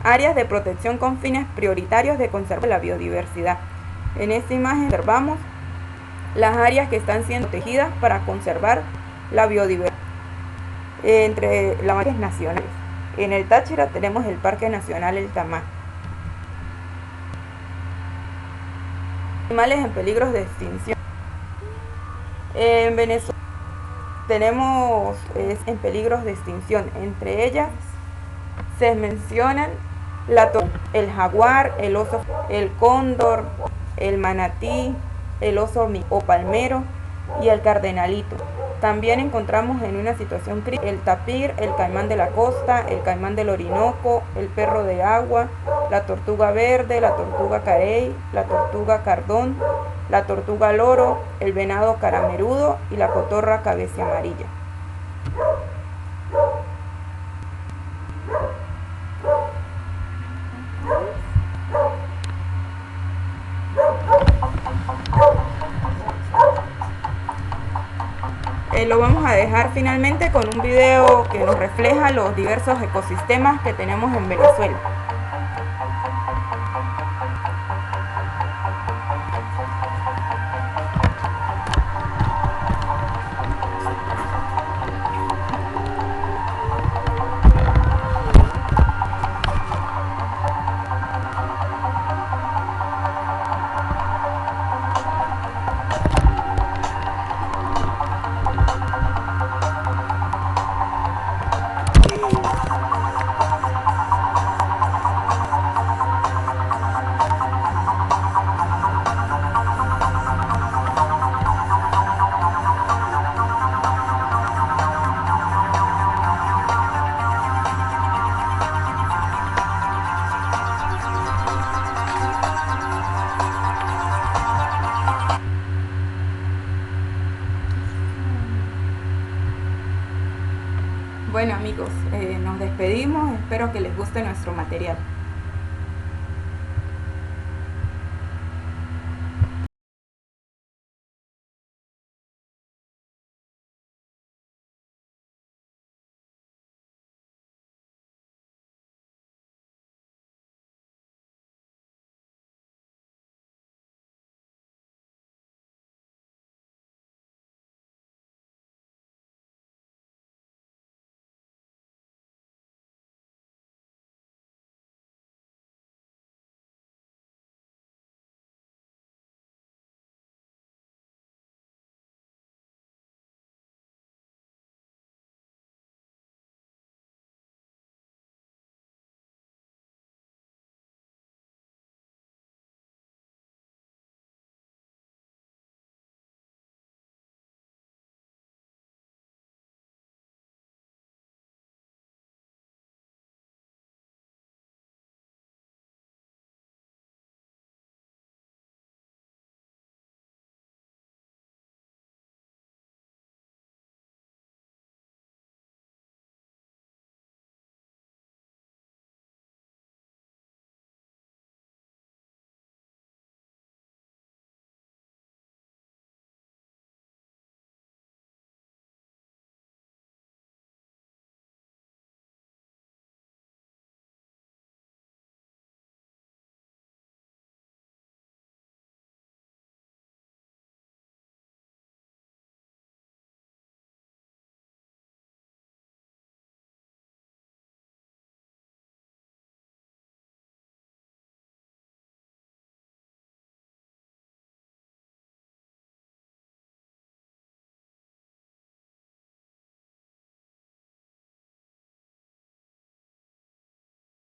Áreas de protección con fines prioritarios de conservar la biodiversidad. En esta imagen observamos las áreas que están siendo protegidas para conservar la biodiversidad entre las parques nacionales. En el Táchira tenemos el Parque Nacional El Tamar. Animales en peligro de extinción. En Venezuela tenemos en peligros de extinción. Entre ellas se mencionan el jaguar, el oso, el cóndor, el manatí, el oso o palmero y el cardenalito. También encontramos en una situación crítica el tapir, el caimán de la costa, el caimán del Orinoco, el perro de agua, la tortuga verde, la tortuga carey, la tortuga cardón, la tortuga loro, el venado caramerudo y la cotorra cabeza amarilla. lo vamos a dejar finalmente con un video que nos refleja los diversos ecosistemas que tenemos en Venezuela. Bueno amigos, nos despedimos, espero que les guste nuestro material.